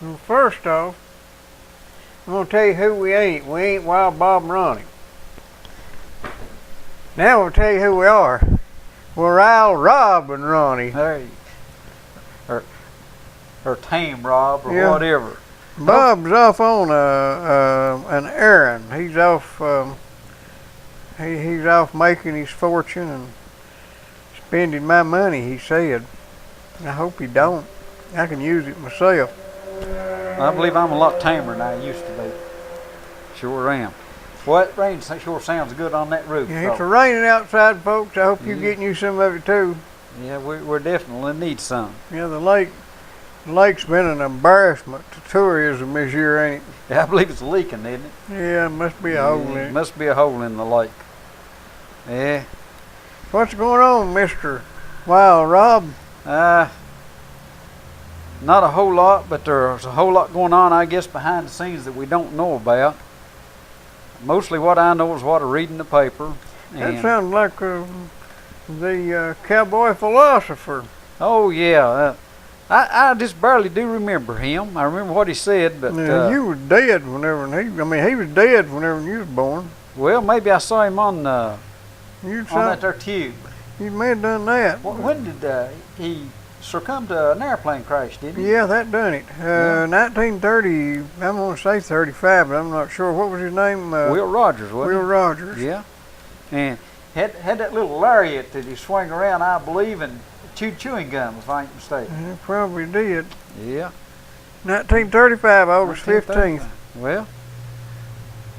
Well, first off, I'm going to tell you who we ain't. We ain't Wild Bob and Ronnie. Now I'll tell you who we are. We're Al, Rob, and Ronnie. Hey, or Tame Rob, or Yeah. whatever. Bob's off on an errand. He's off. He's off making his fortune and spending my money. He said. I hope he don't. I can use it myself. I believe I'm a lot tamer than I used to be. Sure am. Well, that rain sure sounds good on that roof. Yeah, it's raining outside, folks. I hope you're Yeah. getting you some of it too. Yeah, we're definitely need some. Yeah, the lake's been an embarrassment to tourism this year, ain't it? Yeah, I believe it's leaking, isn't it? Yeah, it must be a hole in it. Must be a hole in the lake. Yeah. What's going on, Mr. Wild Rob? Not a whole lot, but there's a whole lot going on, I guess, behind the scenes that we don't know about. Mostly what I know is what I read in the paper. That sounds like the cowboy philosopher. Oh, yeah. I just barely do remember him. I remember what he said, but... you was dead whenever he was dead whenever you was born. Well, maybe I saw him on that there tube. You may have done that. When did he succumb to an airplane crash, didn't he? Yeah, that done it. 1930, I'm going to say 35, but I'm not sure. What was his name? Will Rogers, wasn't Will Rogers. Yeah. And had that little lariat that he swung around, I believe, and chewed chewing gum, if I ain't mistaken. He probably did. Yeah. 1935, August 15th. Well,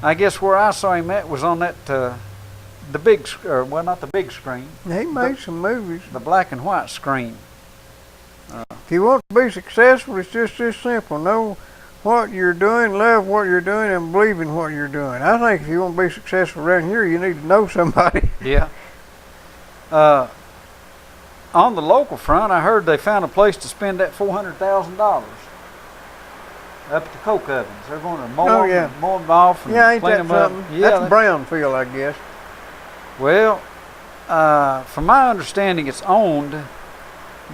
I guess where I saw him at was on that, the big, well, not the big screen. He made some movies. The black and white screen. If you want to be successful, it's just this simple. Know what you're doing, love what you're doing, and believe in what you're doing. I think if you want to be successful around here, you need to know somebody. Yeah. On the local front, I heard they found a place to spend that $400,000 up at the coke ovens. They're going to mow them off and ain't clean that them something? up. Yeah, That's Brownfield, I guess. Well, from my understanding, it's owned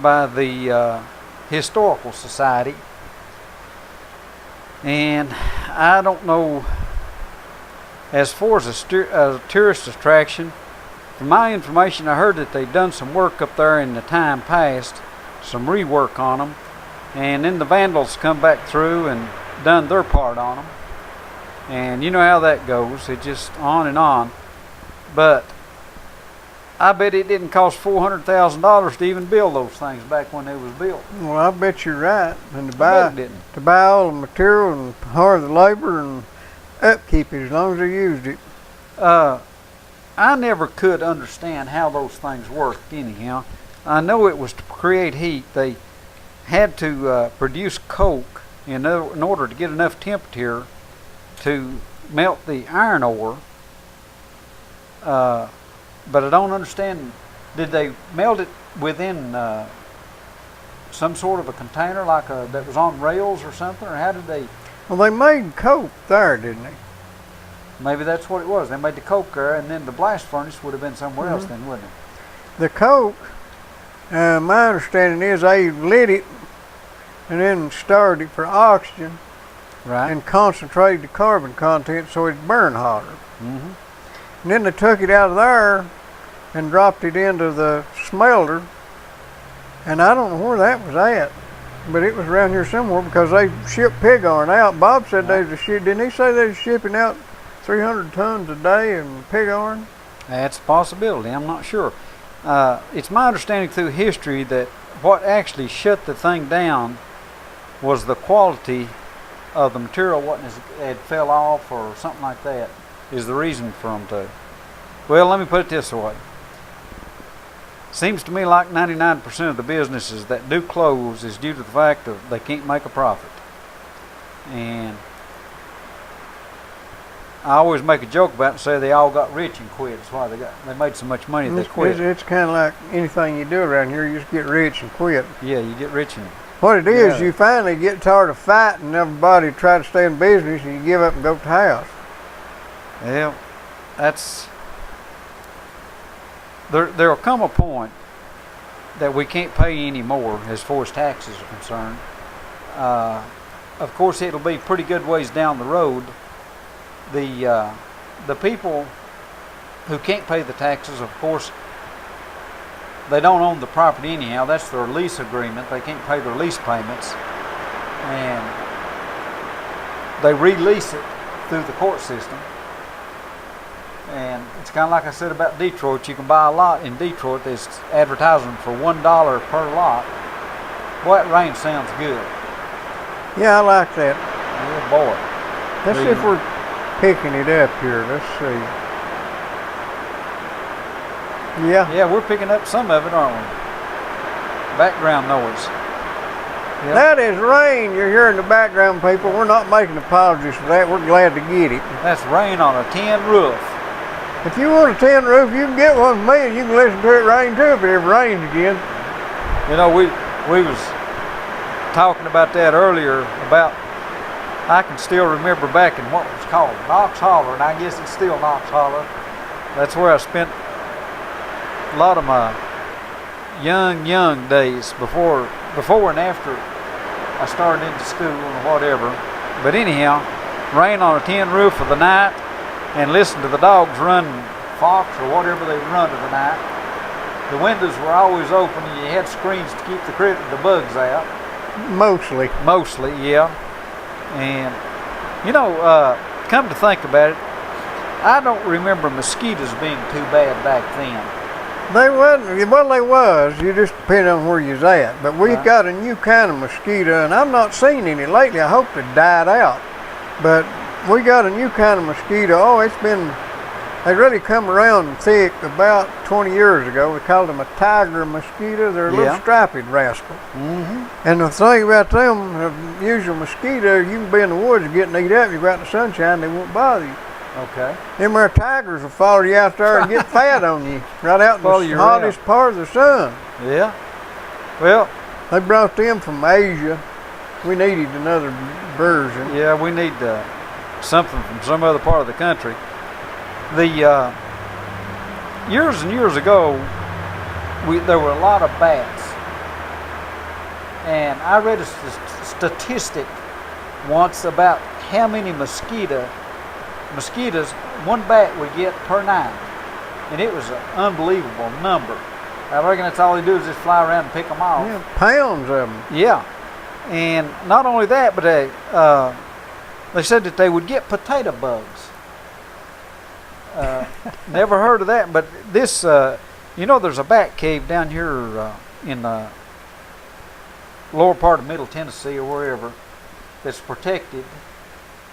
by the Historical Society, and I don't know, as far as a tourist attraction, from my information, I heard that they've done some work up there in the time past, some rework on them, and then the vandals come back through and done their part on them, and you know how that goes. It just on and on. But I bet it didn't cost $400,000 to even build those things back when they was built. Well, I bet you're right. And to buy all the material and hire the labor and upkeep it as long as they used it. I never could understand how those things worked anyhow. I know it was to create heat. They had to produce coke in order to get enough temperature to melt the iron ore. But I don't understand, did they melt it within some sort of a container like that was on rails or something, or how did they? Well, they made coke there, didn't they? Maybe that's what it was. They made the coke there, and then the blast furnace would have been somewhere else then, wouldn't it? The coke, my understanding is they lit it and then started it for oxygen, right, and concentrated the carbon content so it'd burn hotter. Mm-hmm. And then they took it out of there and dropped it into the smelter, and I don't know where that was at, but it was around here somewhere because they shipped pig iron out. Bob said they was didn't he say they was shipping out 300 tons a day of pig iron? That's a possibility. I'm not sure. It's my understanding through history that what actually shut the thing down was the quality of the material. It fell off or something like that is the reason for them to. Well, let me put it this way. Seems to me like 99% of the businesses that do close is due to the fact that they can't make a profit. And I always make a joke about it and say they all got rich and quit. That's why they made so much money they quit. It's kind of like anything you do around here. You just get rich and quit. Yeah, you get rich and... What it is, you finally get tired of fighting and everybody try to stay in business and you give up and go to the house. Well, that's... There'll come a point that we can't pay any more as far as taxes are concerned. of course, it'll be pretty good ways down the road. The people who can't pay the taxes, of course, they don't own the property anyhow. That's their lease agreement. They can't pay their lease payments, and they release it through the court system. And it's kind of like I said about Detroit. You can buy a lot in Detroit that's advertising for $1 per lot. Boy, that range sounds good. Yeah, I like that. Yeah, boy. Let's see if we're picking it up here. Let's see. Yeah. Yeah, we're picking up some of it, aren't we? Background noise. Yep. That is rain you're hearing in the background, people. We're not making apologies for that. We're glad to get it. That's rain on a tin roof. If you want a tin roof, you can get one from me, and you can listen to it rain too if it ever rains again. You know, we was talking about that earlier. About I can still remember back in what was called Knox Holler, and I guess it's still Knox Holler. That's where I spent a lot of my young days before and after I started into school and whatever. But anyhow, rain on a tin roof for the night, and listen to the dogs run fox or whatever they run of the night. The windows were always open, and you had screens to keep the bugs out. Mostly, yeah. And you know, come to think about it, I don't remember mosquitoes being too bad back then. They wasn't. Well, they was. You just depend on where you's at. But we've got a new kind of mosquito, and I've not seen any lately. I hope it died out. But we got a new kind of mosquito. Oh, they really come around thick about 20 years ago. We called them a tiger mosquito. They're a little striped rascal. Mm-hmm. And the thing about them, the usual mosquito, you can be in the woods getting eat up. You go out in the sunshine, they won't bother you. Okay. Them there tigers will follow you out there and get fat on you right out in the hottest part of the sun. Yeah. Well, they brought them from Asia. We needed another version. Yeah, we need something from some other part of the country. The years and years ago, there were a lot of bats, and I read a statistic once about how many mosquitoes one bat would get per night, and it was an unbelievable number. I reckon that's all they do is just fly around and pick them off. Yeah, pounds of them. Yeah, and not only that, but they said that they would get potato bugs. Never heard of that, but this, there's a bat cave down here in the lower part of Middle Tennessee or wherever that's protected,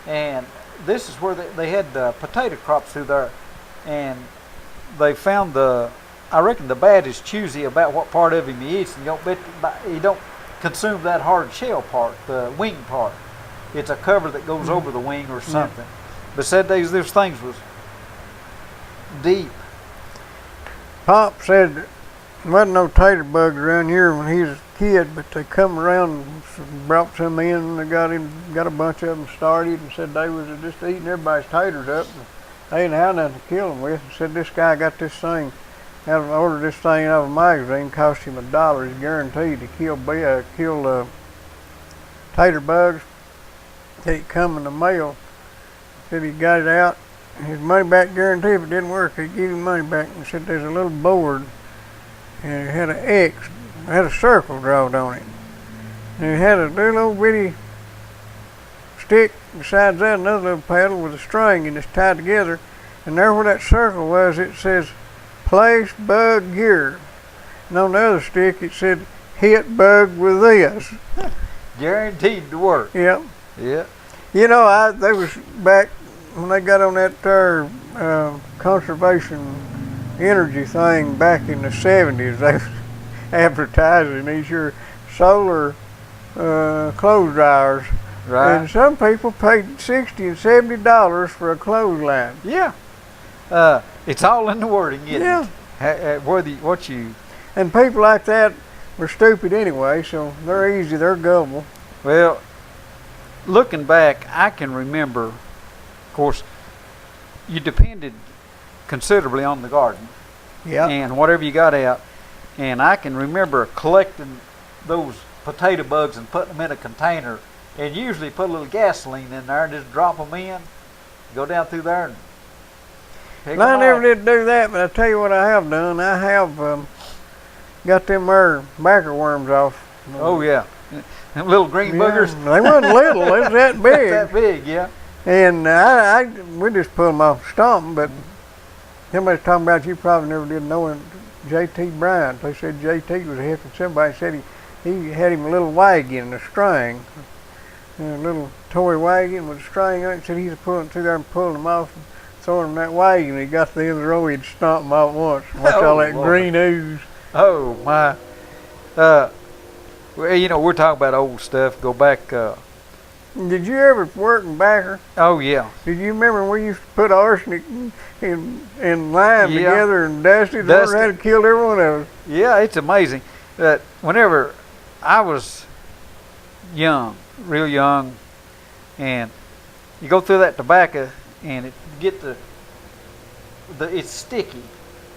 and this is where they had potato crops through there, and they found I reckon the bat is choosy about what part of him he eats, and you don't consume that hard shell part, the wing part. It's a cover that goes over the wing or something. Yeah. But said these things was deep. Pop said there wasn't no tater bugs around here when he was a kid, but they come around and brought some in, and they got a bunch of them started, and said they was just eating everybody's taters up. And they didn't have nothing to kill them with. And said this guy got this thing, ordered this thing out of a magazine, cost him $1. He's guaranteed to kill tater bugs. Said it come in the mail. Said he got it out. His money back guarantee. If it didn't work, he'd give him money back. And said there's a little board, and it had an X, it had a circle drawn on it, and it had a little old bitty stick besides that, another little paddle with a string, and it's tied together. And there where that circle was, it says place bug here, and on the other stick it said hit bug with this. Guaranteed to work. Yep. Yeah. You know, they was back when they got on that conservation energy thing back in the 70s. They was advertising these here solar clothes dryers. Right. And some people paid $60 and $70 for a clothesline. Yeah. It's all in the wording, isn't it? And people like that were stupid anyway, so they're easy, they're gullible. Well, looking back, I can remember, of course, you depended considerably on the garden. Yeah. And whatever you got out. And I can remember collecting those potato bugs and putting them in a container and usually put a little gasoline in there and just drop them in, go down through there and pick Well, I them never off. did do that, but I tell you what I have done. I have got them there backer worms off. Oh yeah, them little green boogers. They wasn't little; they was that big. That big, yeah. And we just pull them off the stump. But somebody's talking about you probably never did know J.T. Bryant. They said J.T. was a heck of somebody. Said he had him a little wagon, a string, a little toy wagon with a string on it. Said he was pulling through there and pulling them off and throwing them that wagon. He got to the other row, he'd stomp them out once. Watch all that Lord. green ooze. Oh my. Well, you know, we're talking about old stuff. Go back. Did you ever work in backer? Oh yeah. Did you remember we used to put arsenic and lime Yeah. together and dust it? Dust Or had it. to kill every one of us. Yeah, it's amazing that whenever I was young, real young, and you go through that tobacco and it get it's sticky.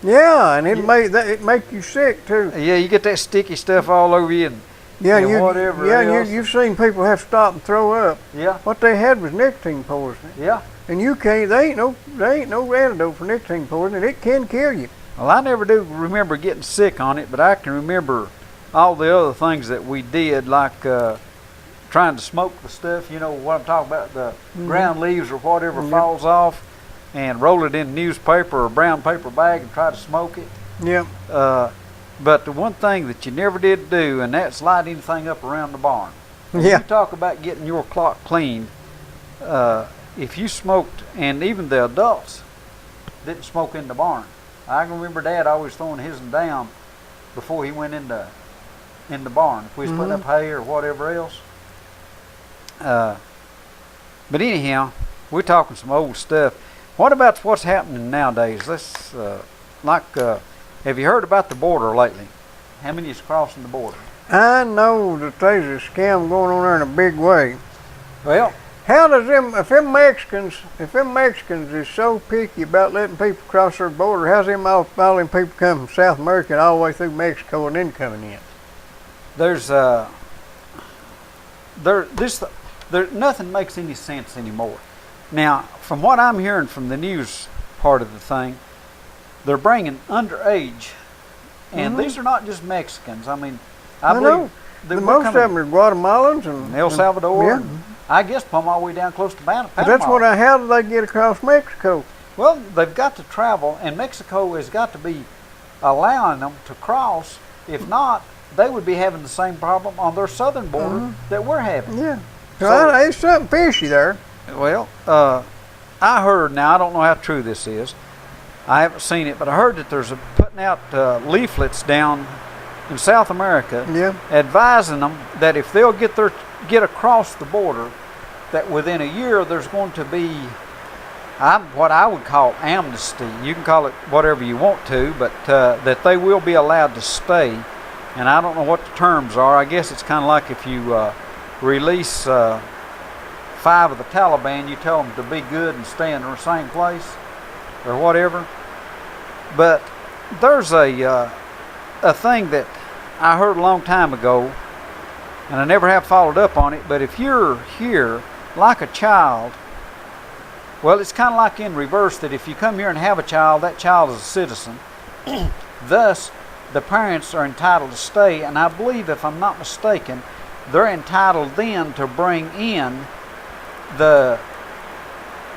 Yeah, and it make you sick too. Yeah, you get that sticky stuff all over you, and Yeah, and whatever else. you've seen people have to stop and throw up. yeah, What they had was nicotine poisoning, yeah. and you can't. They ain't no antidote for nicotine poisoning. It can kill you. Well, I never do remember getting sick on it, but I can remember all the other things that we did, like trying to smoke the stuff. You know what I'm talking about, the ground leaves or whatever falls off, and roll it in newspaper or brown paper bag and try to smoke it. Yeah. But the one thing that you never did do, and that's light anything up around the barn. When Yeah. you talk about getting your clock cleaned, if you smoked, and even the adults didn't smoke in the barn. I can remember Dad always throwing his down before he went in the barn. If we was putting up hay or whatever else. But anyhow, we're talking some old stuff. What about what's happening nowadays? Let's have you heard about the border lately? How many is crossing the border? I know that there's a scam going on there in a big way. Well, How does if them Mexicans is so picky about letting people cross their border, how's all them people come from South America and all the way through Mexico and then coming in? there's nothing makes any sense anymore. Now, from what I'm hearing from the news part of the thing, they're bringing underage, and these are not just Mexicans. I mean, I believe know. that Most of them are Guatemalans and El Salvador. Yeah. And I guess come all the way down close to Panama. But that's how do they get across Mexico? Well, they've got to travel, and Mexico has got to be allowing them to cross. If not, they would be having the same problem on their southern border that we're having. Yeah. So- There's something fishy there. Well, I heard, now I don't know how true this is. I haven't seen it, but I heard that there's putting out leaflets down in South America Yeah. advising them that if they'll get across the border, that within a year there's going to be what I would call amnesty. You can call it whatever you want to, but that they will be allowed to stay. And I don't know what the terms are. I guess it's kind of like if you release 5 of the Taliban, you tell them to be good and stay in the same place or whatever. But there's a thing that I heard a long time ago, and I never have followed up on it, but if you're here like a child, well, it's kind of like in reverse, that if you come here and have a child, that child is a citizen. Thus, the parents are entitled to stay, and I believe, if I'm not mistaken, they're entitled then to bring in the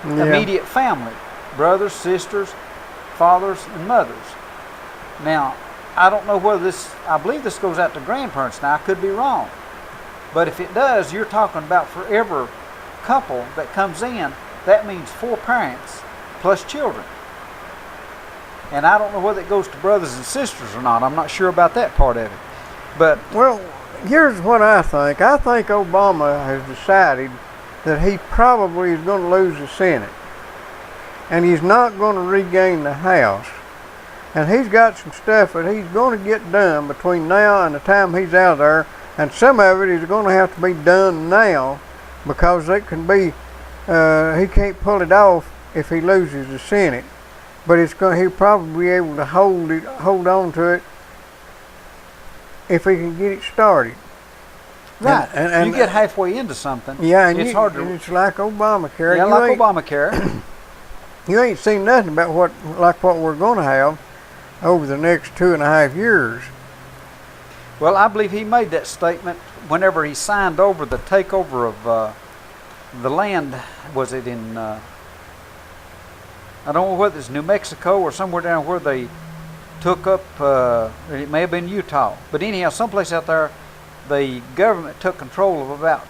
immediate family, brothers, sisters, fathers, and mothers. Now, I don't know whether I believe this goes out to grandparents now. I could be wrong. But if it does, you're talking about for every couple that comes in, that means 4 parents plus children. And I don't know whether it goes to brothers and sisters or not. I'm not sure about that part of it. But Well, here's what I think. I think Obama has decided that he probably is going to lose the Senate. And he's not going to regain the House. And he's got some stuff that he's going to get done between now and the time he's out there. And some of it is going to have to be done now because it can be, he can't pull it off if he loses the Senate. But he'll probably be able to hold on to it if he can get it started. Right. And you get halfway into something. Yeah, and it's hard to. and it's like Obamacare. Yeah, you like ain't, Obamacare. You ain't seen nothing about what we're going to have over the next 2.5 years. Well, I believe he made that statement whenever he signed over the takeover of the land. Was it in? I don't know whether it's New Mexico or somewhere down where they took up. It may have been Utah, but anyhow, someplace out there, the government took control of about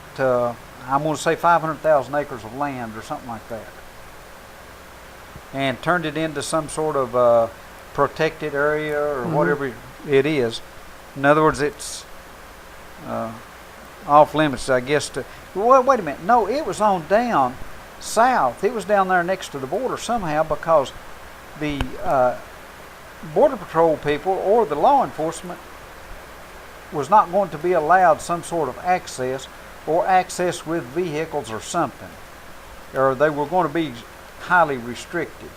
I'm going to say 500,000 acres of land or something like that, and turned it into some sort of protected area or whatever it is. In other words, it's off limits, I guess. Well, wait a minute. No, it was on down south. It was down there next to the border somehow because the Border Patrol people or the law enforcement was not going to be allowed some sort of access or access with vehicles or something. Or they were going to be highly restricted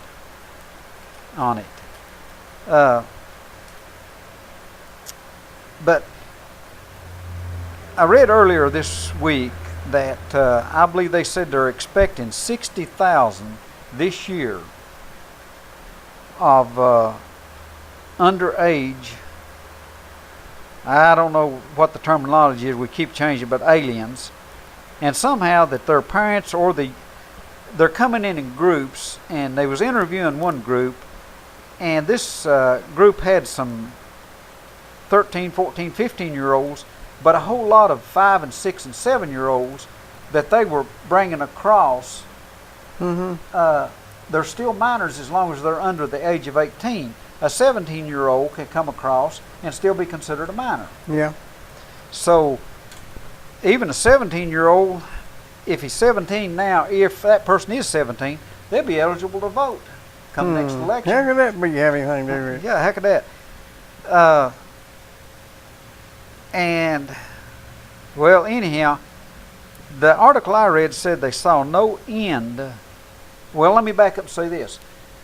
on it. But I read earlier this week that I believe they said they're expecting 60,000 this year of underage, I don't know what the terminology is, we keep changing, but aliens, and somehow that their parents or they're coming in groups, and they was interviewing one group, and this group had some 13, 14, 15-year-olds, but a whole lot of 5 and 6 and 7-year-olds that they were bringing across. They're still minors as long as they're under the age of 18. A 17-year-old can come across and still be considered a minor. Yeah. So even a 17-year-old, if he's 17 now, if that person is 17, they'll be eligible to vote come next election. How could that be have anything to do with it? Yeah, how could that? And, well, anyhow, the article I read said they saw no end. Well, let me back up and say this.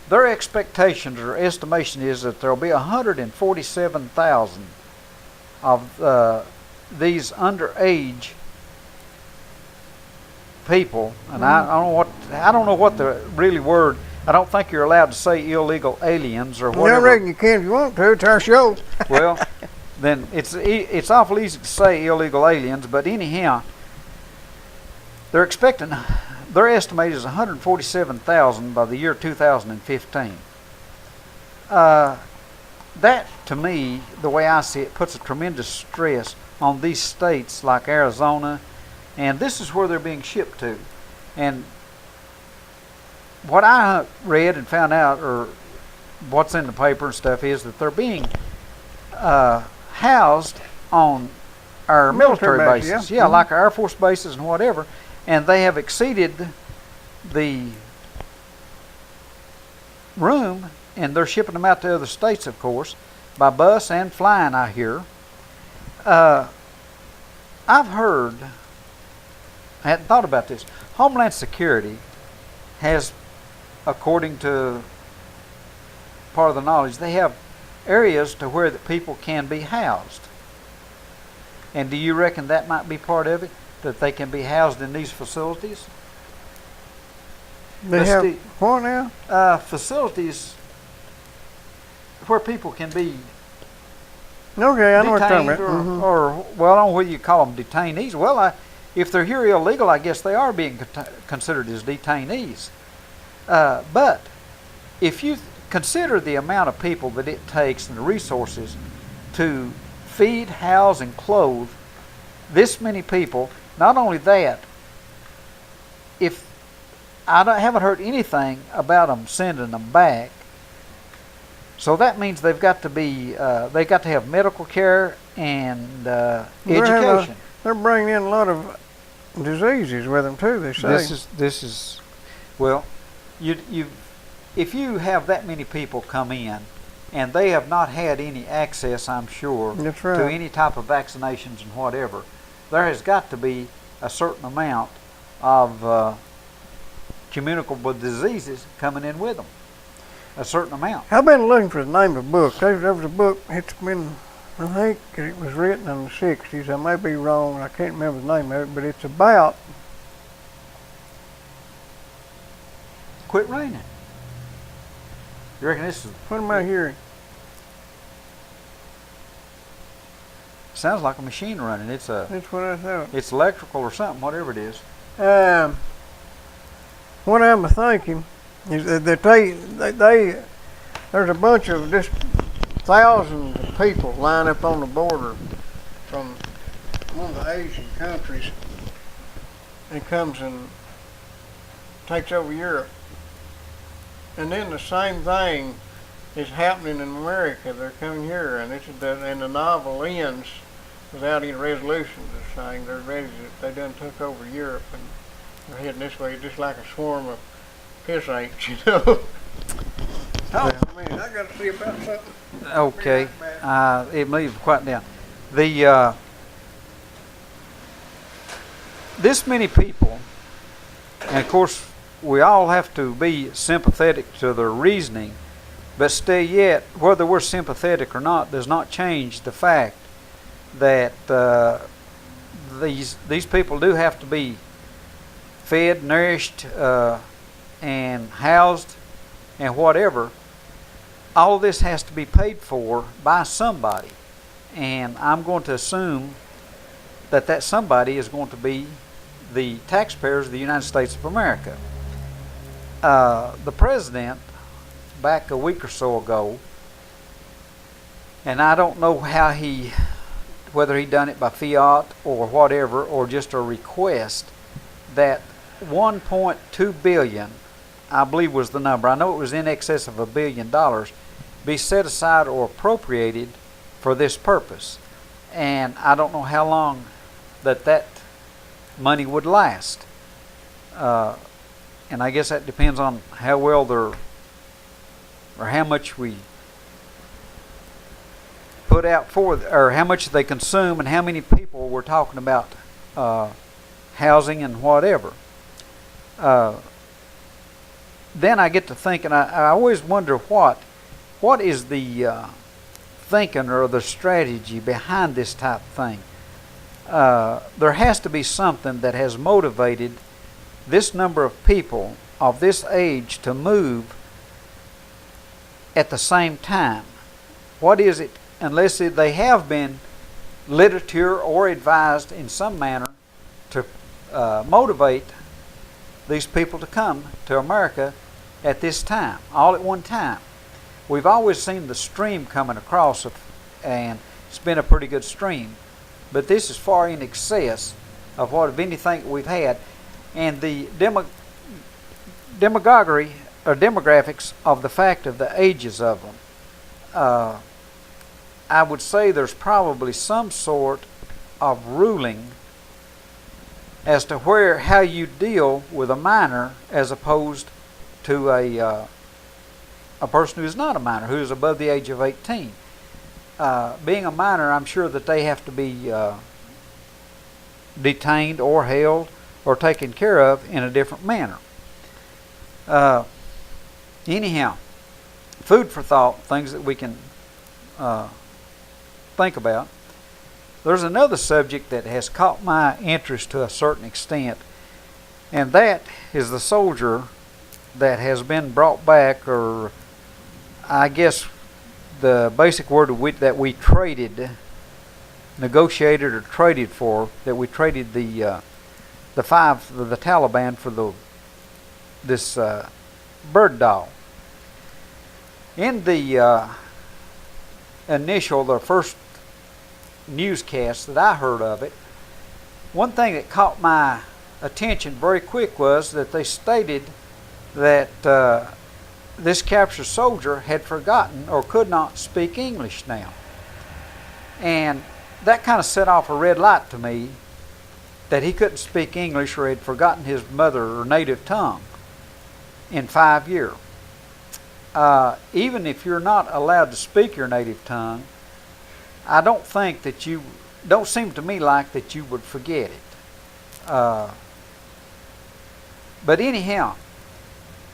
Their expectations or estimation is that there will be 147,000 of these underage people, and I don't know what the really word. I don't think you're allowed to say illegal aliens or whatever. I reckon you can if you want to. It's our show. Well, then it's awful easy to say illegal aliens, but anyhow, their estimate is 147,000 by the year 2015. That, to me, the way I see it, puts a tremendous stress on these states like Arizona, and this is where they're being shipped to. And what I read and found out, or what's in the paper and stuff, is that they're being housed on our military bases. Yeah, like our Air Force bases and whatever. And they have exceeded the room, and they're shipping them out to other states, of course, by bus and flying, I hear. I've heard, I hadn't thought about this, Homeland Security has, according to part of the knowledge, they have areas to where the people can be housed. And do you reckon that might be part of it? That they can be housed in these facilities? They have what now? Facilities where people can be okay, I know what you're talking about. or, well, I don't know what you call them, detainees. Well, if they're here illegal, I guess they are being considered as detainees. But if you consider the amount of people that it takes and the resources to feed, house, and clothe this many people, not only that, if haven't heard anything about them sending them back, so that means they've got to be they've got to have medical care and education. They're bringing in a lot of diseases with them too. They say this is well, if you have that many people come in and they have not had any access, I'm sure, That's right. to any type of vaccinations and whatever, there has got to be a certain amount of communicable diseases coming in with them. A certain amount. I've been looking for the name of the book. There was a book. It's been I think it was written in the 60s. I may be wrong. I can't remember the name of it, but it's about. Quit raining. You reckon this is? What am I hearing? Sounds like a machine running. It's a. That's what I thought. It's electrical or something, whatever it is. What I'm thinking is that they there's a bunch of just thousands of people line up on the border from one of the Asian countries and comes and takes over Europe. And then the same thing is happening in America. They're coming here, and and the novel ends without any resolution. They're saying they're ready they done took over Europe and they're heading this way, just like a swarm of piss ants, you know. Oh, I mean, I got to see about something. Okay, it moves quite down. The this many people, and of course we all have to be sympathetic to their reasoning, but still yet, whether we're sympathetic or not, does not change the fact that these people do have to be fed, nourished, and housed, and whatever. All of this has to be paid for by somebody, and I'm going to assume that that somebody is going to be the taxpayers of the United States of America. The president, back a week or so ago, and I don't know how whether he done it by fiat or whatever, or just a request, that 1.2 billion, I believe was the number, I know it was in excess of $1 billion, be set aside or appropriated for this purpose. And I don't know how long that money would last. And I guess that depends on how well or how much we put out for, or how much they consume, and how many people we're talking about housing and whatever. Then I get to thinking, I always wonder what is the thinking or the strategy behind this type of thing. There has to be something that has motivated this number of people of this age to move at the same time. What is it, unless they have been literature or advised in some manner to motivate these people to come to America at this time, all at one time. We've always seen the stream coming across, and it's been a pretty good stream, but this is far in excess of what of anything we've had. And the demagoguery or demographics of the fact of the ages of them, I would say there's probably some sort of ruling as to how you deal with a minor as opposed to a person who is not a minor, who is above the age of 18. Being a minor, I'm sure that they have to be detained or held or taken care of in a different manner. Anyhow, food for thought, things that we can think about. There's another subject that has caught my interest to a certain extent, and that is the soldier that has been brought back, or I guess the basic word that we traded, negotiated or traded for, that we traded the Taliban for this bird doll. In the the first newscast that I heard of it, one thing that caught my attention very quick was that they stated that this captured soldier had forgotten or could not speak English now. And that kind of set off a red light to me, that he couldn't speak English or had forgotten his mother or native tongue in 5 years. Even if you're not allowed to speak your native tongue, I don't seem to me like that you would forget it. But anyhow,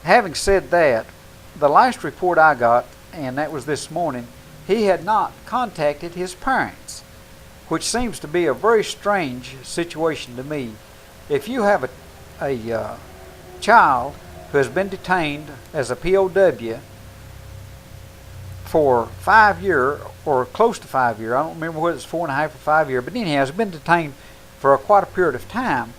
having said that, the last report I got, and that was this morning, he had not contacted his parents, which seems to be a very strange situation to me. If you have a child who has been detained as a POW for 5 years or close to 5 years, I don't remember whether it's 4.5 or 5 years, but anyhow, has been detained for quite a period of time,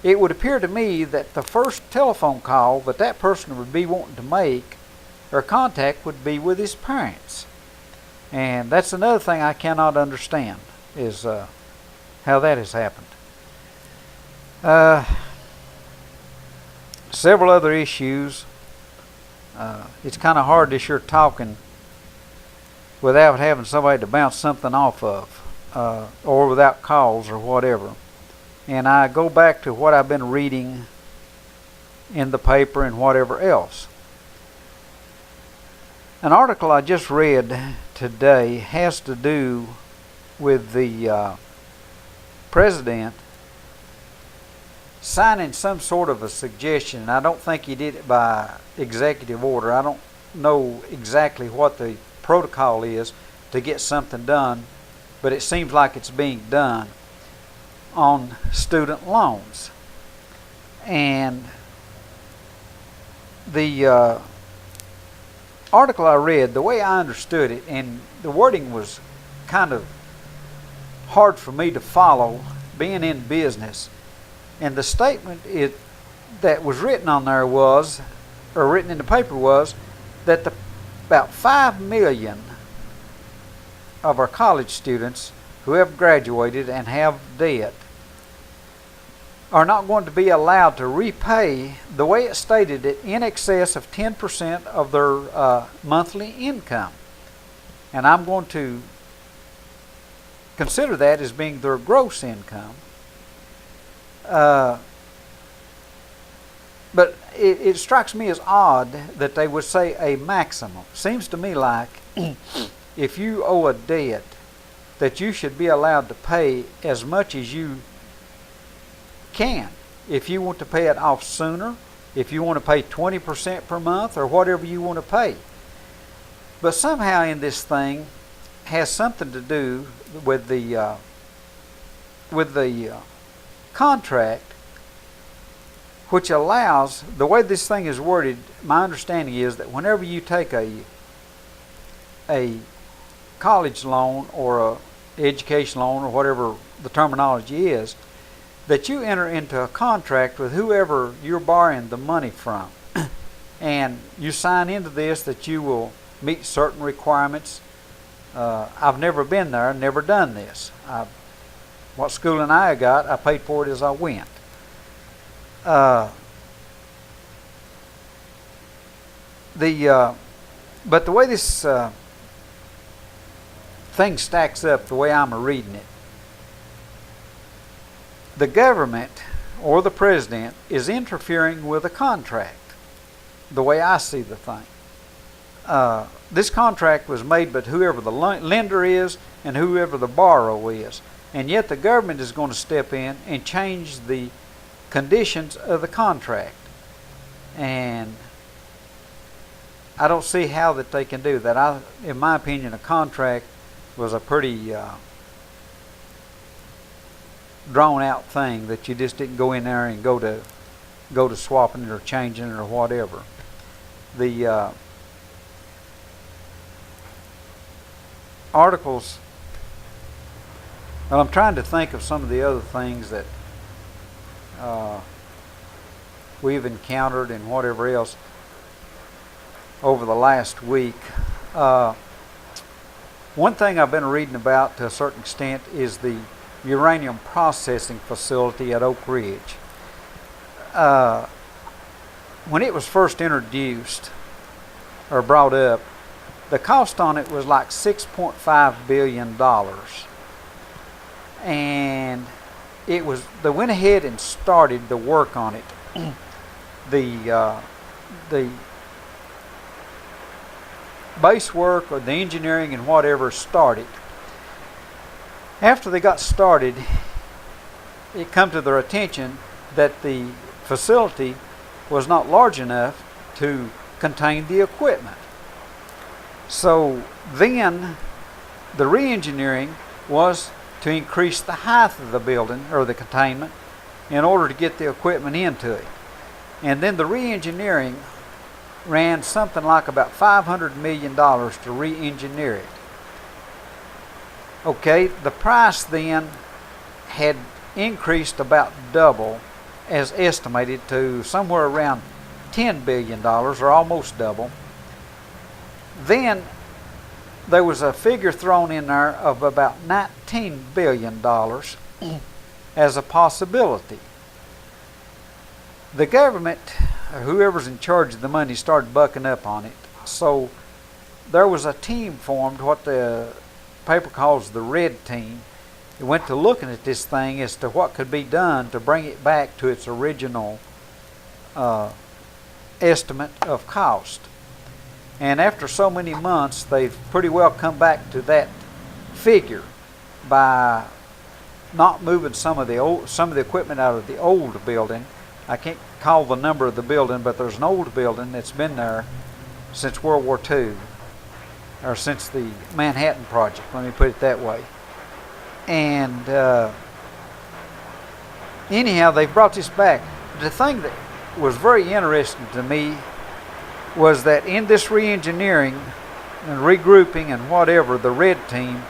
it would appear to me that the first telephone call that person would be wanting to make or contact would be with his parents. And that's another thing I cannot understand, is how that has happened. Several other issues. It's kind of hard this year talking without having somebody to bounce something off of, or without calls or whatever. And I go back to what I've been reading in the paper and whatever else. An article I just read today has to do with the president signing some sort of a suggestion, and I don't think he did it by executive order. I don't know exactly what the protocol is to get something done, but it seems like it's being done on student loans. And the article I read, the way I understood it, and the wording was kind of hard for me to follow, being in business. And the statement that was written on there was, or written in the paper was, that about 5 million of our college students who have graduated and have debt are not going to be allowed to repay, the way it stated it, in excess of 10% of their monthly income. And I'm going to consider that as being their gross income. But it strikes me as odd that they would say a maximum. Seems to me like if you owe a debt, that you should be allowed to pay as much as you can. If you want to pay it off sooner, if you want to pay 20% per month, or whatever you want to pay. But somehow in this thing has something to do with the contract, which allows, the way this thing is worded, my understanding is that whenever you take a college loan or a education loan or whatever the terminology is, that you enter into a contract with whoever you're borrowing the money from. And you sign into this that you will meet certain requirements. I've never been there, never done this. What schooling I got, I paid for it as I went. But the way this thing stacks up, the way I'm reading it, the government or the president is interfering with a contract, the way I see the thing. This contract was made by whoever the lender is and whoever the borrower is. And yet the government is going to step in and change the conditions of the contract. And I don't see how that they can do that. In my opinion, a contract was a pretty drawn out thing that you just didn't go in there and go to swapping it or changing it or whatever. The articles, well, I'm trying to think of some of the other things that we've encountered and whatever else over the last week. One thing I've been reading about to a certain extent is the uranium processing facility at Oak Ridge. When it was first introduced or brought up, the cost on it was like $6.5 billion. And they went ahead and started the work on it. The base work or the engineering and whatever started. After they got started, it come to their attention that the facility was not large enough to contain the equipment. So then the re-engineering was to increase the height of the building or the containment in order to get the equipment into it. And then the re-engineering ran something like about $500 million to re-engineer it. Okay, the price then had increased about double, as estimated, to somewhere around $10 billion, or almost double. Then there was a figure thrown in there of about $19 billion as a possibility. The government, or whoever's in charge of the money, started bucking up on it. So there was a team formed, what the paper calls the Red Team. It went to looking at this thing as to what could be done to bring it back to its original estimate of cost. And after so many months, they've pretty well come back to that figure by not moving some of the equipment out of the old building. I can't call the number of the building, but there's an old building that's been there since World War II, or since the Manhattan Project, let me put it that way. And anyhow, they brought this back. The thing that was very interesting to me was that in this re-engineering and regrouping and whatever, the Red Team,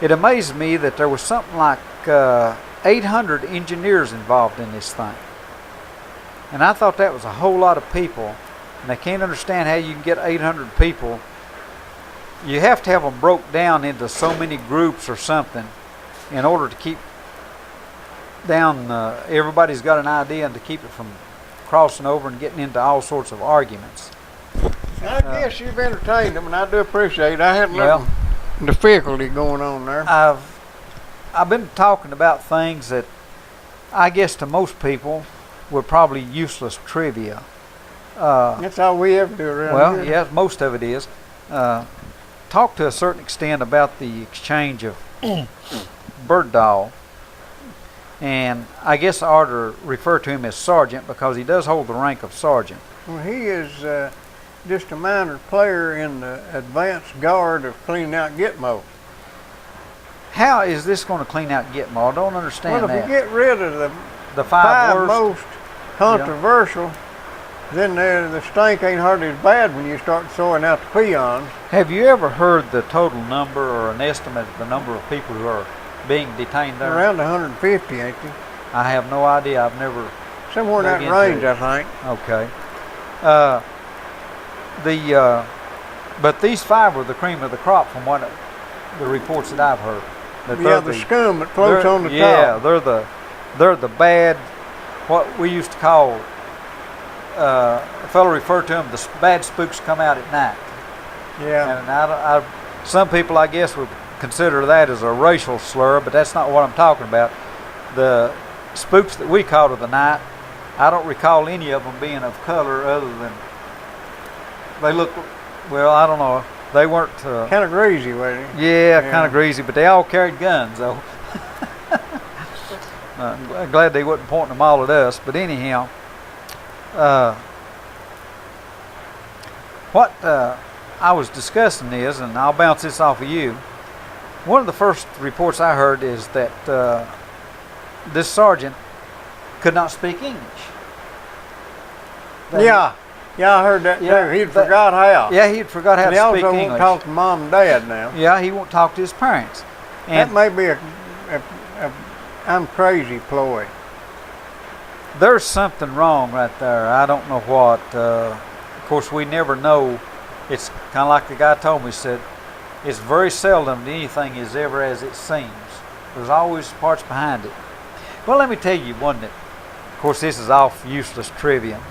it amazed me that there was something like 800 engineers involved in this thing. And I thought that was a whole lot of people, and I can't understand how you can get 800 people. You have to have them broke down into so many groups or something in order to keep down, everybody's got an idea, and to keep it from crossing over and getting into all sorts of arguments. I guess you've entertained them, and I do appreciate it. I hadn't looked at the difficulty going on there. I've been talking about things that I guess to most people were probably useless trivia. That's all we ever do around well, here. Well, yeah, most of it is. Talk to a certain extent about the exchange of Birdahl, and I guess I ought to refer to him as Sergeant because he does hold the rank of Sergeant. Well, he is just a minor player in the advanced guard of cleaning out Gitmo. How is this going to clean out Gitmo? I don't understand that. Well, if you get rid of the five worst, most controversial, then the stink ain't hardly as bad when you start throwing out the peons. Have you ever heard the total number or an estimate of the number of people who are being detained there? Around 150, ain't they? I have no idea. I've never. Somewhere in that range, I think. Okay. But these five were the cream of the crop from what the reports that I've heard. Yeah, the scum that floats on the top. Yeah, they're the bad, what we used to call, a fellow referred to them, the bad spooks come out at night. Yeah. And some people, I guess, would consider that as a racial slur, but that's not what I'm talking about. The spooks that we called of the night, I don't recall any of them being of color other than they look, well, I don't know, they weren't... kind of greasy, wasn't they? Yeah, kind of greasy, but they all carried guns, though. I'm glad they wasn't pointing them all at us, but anyhow, what I was discussing is, and I'll bounce this off of you, one of the first reports I heard is that this sergeant could not speak English. Yeah, I heard that too. He'd forgot how. Yeah, he'd forgot how to speak English. He also won't talk to mom and dad now. Yeah, he won't talk to his parents. And that may be a I'm crazy ploy. There's something wrong right there. I don't know what. Of course, we never know. It's kind of like the guy told me, said, it's very seldom that anything is ever as it seems. There's always parts behind it. Well, let me tell you one that, of course, this is off useless trivia.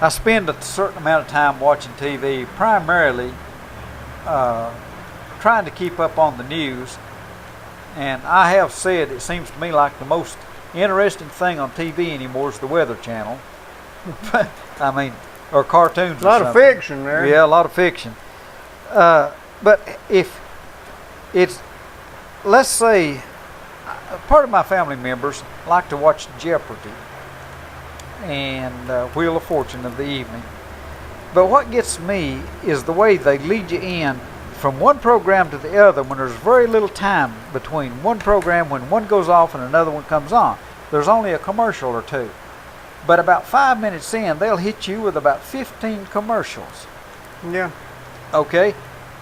I spend a certain amount of time watching TV, primarily trying to keep up on the news. And I have said it seems to me like the most interesting thing on TV anymore is the Weather Channel. I mean, or cartoons. A lot of fiction there. Yeah, a lot of fiction. But if it's, let's say, part of my family members like to watch Jeopardy and Wheel of Fortune of the evening. But what gets me is the way they lead you in from one program to the other when there's very little time between one program when one goes off and another one comes on. There's only a commercial or two. But about 5 minutes in, they'll hit you with about 15 commercials. Yeah. Okay?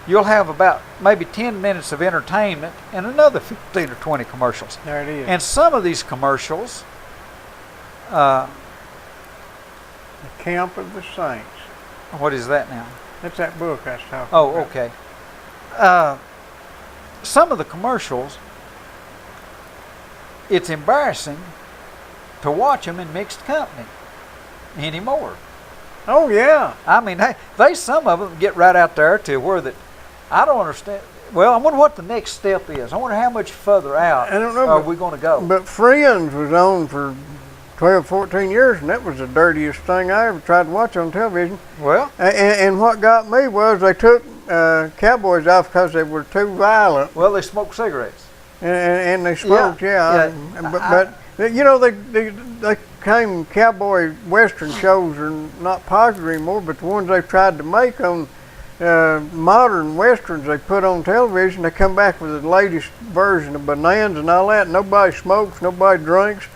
You'll have about maybe 10 minutes of entertainment and another 15 or 20 commercials. There it is. And some of these commercials, The Camp of the Saints. what is that now? That's that book I was talking Oh, about. okay. Some of the commercials, it's embarrassing to watch them in mixed company anymore. Oh, yeah. I mean, they some of them get right out there to where that I don't understand. Well, I wonder what the next step is. I wonder how much further out I don't know, are but- we going to go. But Friends was on for 12, 14 years, and that was the dirtiest thing I ever tried to watch on television. Well, And what got me was they took cowboys off because they were too violent, they smoke cigarettes. and they smoked, Yeah. But you know, they came cowboy western shows are not popular anymore, but the ones they tried to make on modern westerns they put on television, they come back with the latest version of Bonanza and all that. Nobody smokes, nobody drinks,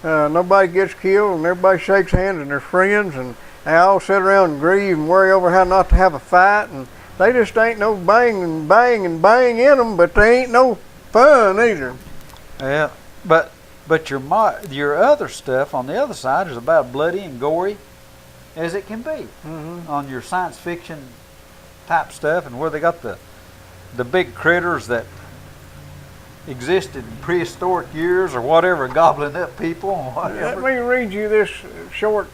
nobody gets killed, and everybody shakes hands and they're friends, and they all sit around and grieve and worry over how not to have a fight, and they just ain't no bang and bang and bang in them, but they ain't no fun either. Yeah, but your other stuff on the other side is about bloody and gory as it can be. Mm-hmm. On your science fiction type stuff, and where they got the big critters that existed in prehistoric years or whatever, gobbling up people or whatever. Let me read you this short,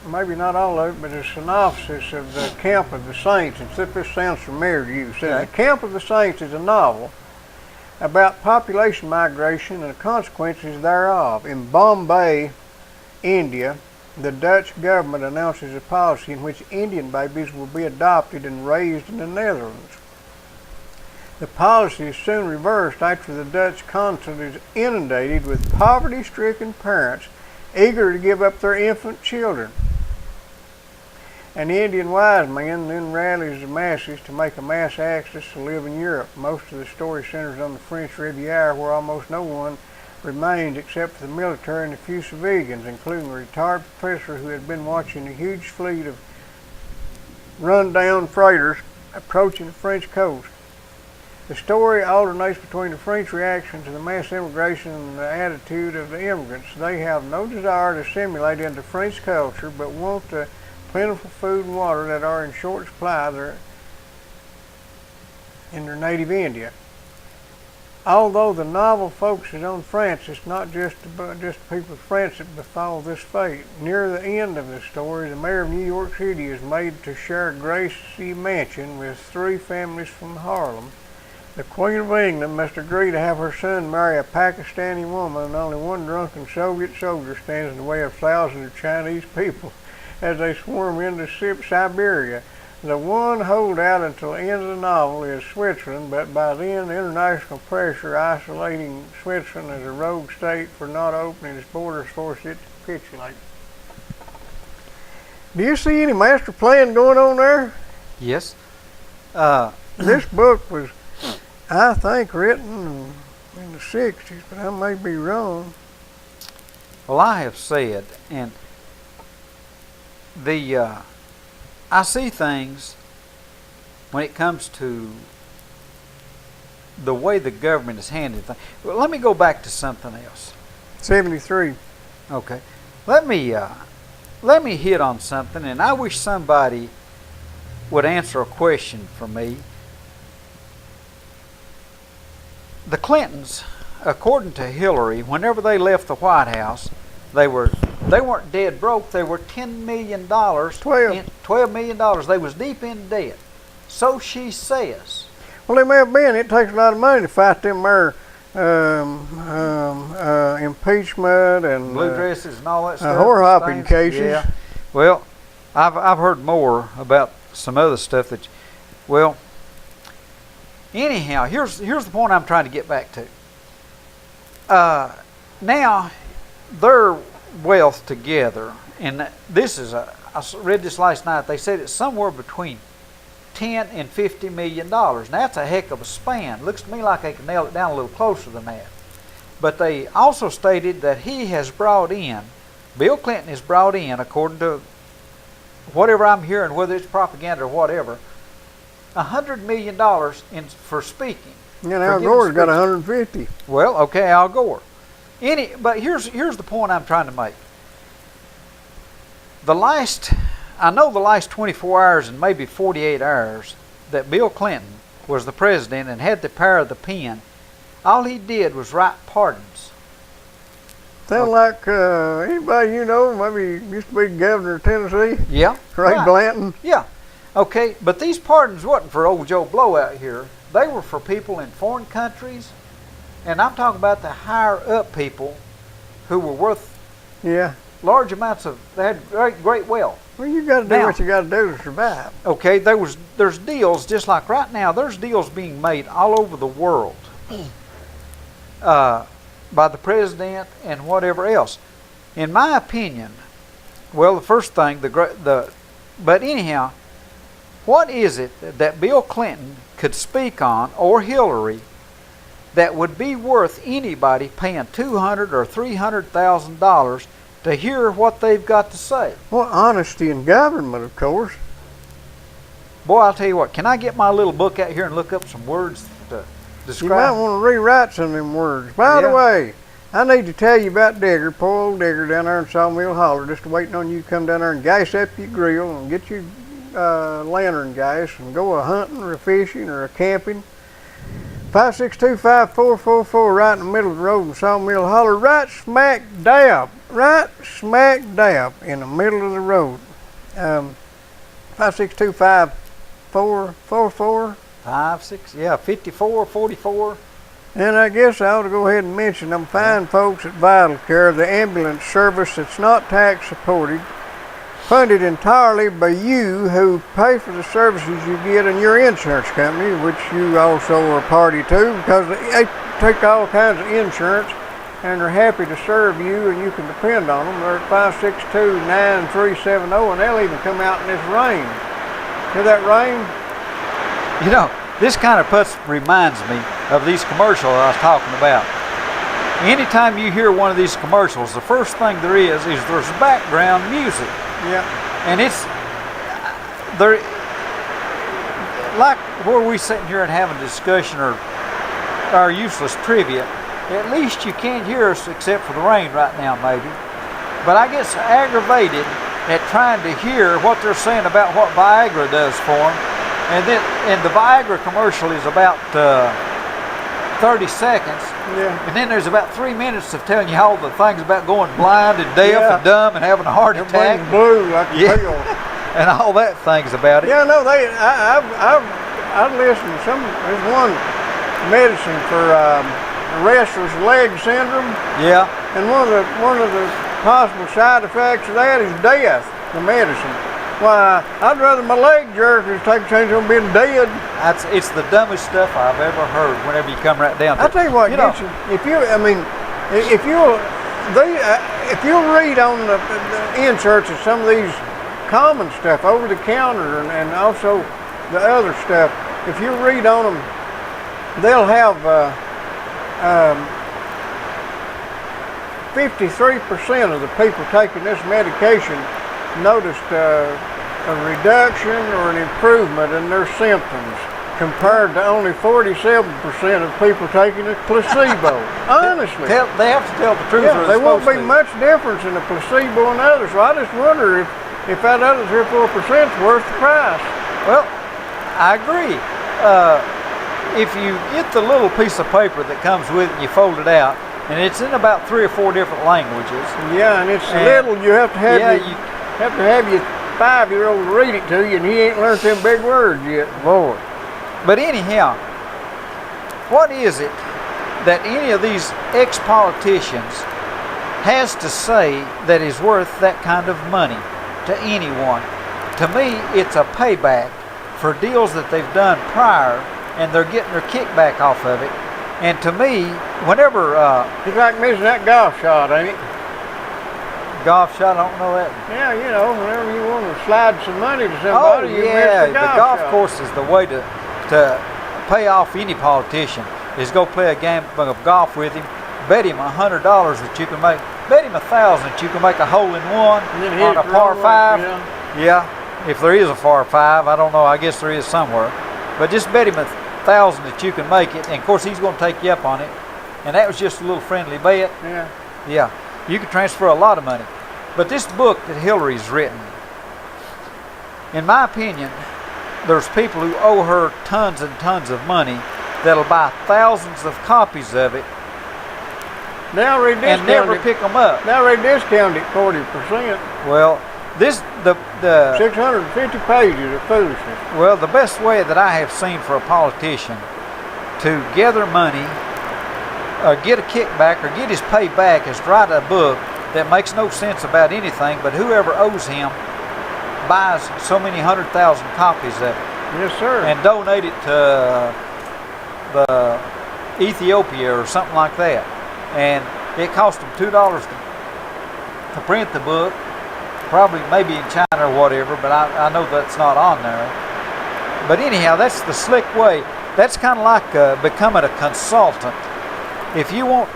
maybe not all of it, but a synopsis of The Camp of the Saints, and see if this sounds familiar to you. It says, Okay. The Camp of the Saints is a novel about population migration and the consequences thereof. In Bombay, India, the Dutch government announces a policy in which Indian babies will be adopted and raised in the Netherlands. The policy is soon reversed after the Dutch consulate is inundated with poverty-stricken parents eager to give up their infant children. An Indian wise man then rallies the masses to make a mass exodus to live in Europe. Most of the story centers on the French Riviera, where almost no one remained except for the military and a few civilians, including a retired professor who had been watching a huge fleet of run-down freighters approaching the French coast. The story alternates between the French reaction to the mass immigration and the attitude of the immigrants. They have no desire to assimilate into French culture, but want the plentiful food and water that are in short supply in their native India. Although the novel focuses on France, it's not just the people of France that befall this fate. Near the end of the story, the mayor of New York City is made to share a gracie mansion with 3 families from Harlem. The Queen of England must agree to have her son marry a Pakistani woman, and only one drunken Soviet soldier stands in the way of thousands of Chinese people as they swarm into Siberia. The one holdout until the end of the novel is Switzerland, but by then international pressure isolating Switzerland as a rogue state for not opening its borders forced it to capitulate. Do you see any master plan going on there? Yes. This book was, I think, written in the 60s, but I may be wrong. Well, I have said, and I see things when it comes to the way the government is handling things. Well, let me go back to something else. 73. Okay. Let me hit on something, and I wish somebody would answer a question for me. The Clintons, according to Hillary, whenever they left the White House, they weren't dead broke. They were $10 million. 12. $12 million. They was deep in debt. So she says. Well, they may have been. It takes a lot of money to fight them there impeachment and Blue dresses and all that stuff. whore hopping things. cases. Yeah. Well, I've heard more about some other stuff that. Well, anyhow, here's the point I'm trying to get back to. Now, their wealth together, and this is read this last night. They said it's somewhere between 10 and 50 million dollars. Now that's a heck of a span. Looks to me like they can nail it down a little closer than that. But they also stated that Bill Clinton has brought in, according to whatever I'm hearing, whether it's propaganda or whatever, $100 million for speaking. Yeah, Al Gore's got 150. Well, okay, Al Gore. But here's the point I'm trying to make. I know the last 24 hours and maybe 48 hours that Bill Clinton was the president and had the power of the pen, all he did was write pardons. Sound like anybody you know, maybe used to be governor of Tennessee? Yeah. Ray right. Blanton? Yeah. Okay, but these pardons wasn't for old Joe Blow out here. They were for people in foreign countries, and I'm talking about the higher up people who were worth large amounts of, they had great wealth. Well, you got to do what you got to do to survive. Okay, there's deals, just like right now, there's deals being made all over the world by the president and whatever else. In my opinion, well, the first thing, but anyhow, what is it that Bill Clinton could speak on, or Hillary, that would be worth anybody paying $200,000 or $300,000 to hear what they've got to say? Well, honesty in government, of course. Boy, I'll tell you what, can I get my little book out here and look up some words to describe? You might want to rewrite some of them words. By the way, I need to tell you about Digger, poor old Digger down there in Sawmill Holler, just waiting on you to come down there and gas up your grill and get your lantern gas and go a-hunting or a-fishing or a-camping. 562-5444, right in the middle of the road in Sawmill Holler, right smack dab in the middle of the road. 562-5444. 5444. And I guess I ought to go ahead and mention them fine folks at Vital Care, the ambulance service that's not tax supported, funded entirely by you who pay for the services you get in your insurance company, which you also are a party to, because they take all kinds of insurance and they're happy to serve you and you can depend on them. They're at 562-9370 and they'll even come out in this rain. Hear that rain? You know, this kind of reminds me of these commercials I was talking about. Anytime you hear one of these commercials, the first thing there's background music. Yeah. And it's there, like where we sitting here and having a discussion or our useless trivia. At least you can't hear us except for the rain right now, maybe. But I get so aggravated at trying to hear what they're saying about what Viagra does for them. And the Viagra commercial is about 30 seconds. Yeah. And then there's about 3 minutes of telling you all the things about going blind and deaf and dumb and having a heart attack. Blue like a pill. And all that things about it. Yeah, no, I've listened to some. There's one medicine for restless leg syndrome. Yeah. And one of the possible side effects of that is death. The medicine. Why, I'd rather my leg jerk than take a chance on being dead. It's the dumbest stuff I've ever heard. Whenever you come right down to it. I'll tell you what gets you. If you'll read on the inserts of some of these common stuff, over the counter and also the other stuff, if you read on them, they'll have 53% of the people taking this medication noticed a reduction or an improvement in their symptoms compared to only 47% of people taking a placebo. Honestly. They have to tell the truth. Yeah, there won't be much difference in the placebo and others. So I just wonder if that other 3 or 4% is worth the price. Well, I agree. If you get the little piece of paper that comes with it and you fold it out, and it's in about 3 or 4 different languages. Yeah, and it's little. You have to have your 5-year-old read it to you, and he ain't learned them big words yet. Lord. But anyhow, what is it that any of these ex-politicians has to say that is worth that kind of money to anyone? To me, it's a payback for deals that they've done prior, and they're getting their kickback off of it. And to me, whenever... it's like missing that golf shot, ain't it? golf shot, I don't know that. Yeah, you know, whenever you want to slide some money to somebody, you miss the golf shot. Course is the way to pay off any politician, is go play a game of golf with him, bet him $100 that you can make, bet him $1,000 that you can make a hole in one on a par 5. Yeah, if there is a par 5, I don't know, I guess there is somewhere. But just bet him $1,000 that you can make it, and of course he's going to take you up on it. And that was just a little friendly bet. Yeah. Yeah, you can transfer a lot of money. But this book that Hillary's written, in my opinion, there's people who owe her tons and tons of money that'll buy thousands of copies of it and never pick them up. Now they discount it 40%. Well, the 650 pages of foolishness. Well, the best way that I have seen for a politician to gather money, or get a kickback, or get his pay back, is to write a book that makes no sense about anything, but whoever owes him buys so many 100,000 copies of it. Yes, sir. And donate it to the Ethiopia or something like that. And it cost them $2 to print the book, probably maybe in China or whatever, but I know that's not on there. But anyhow, that's the slick way. That's kind of like becoming a consultant. If you want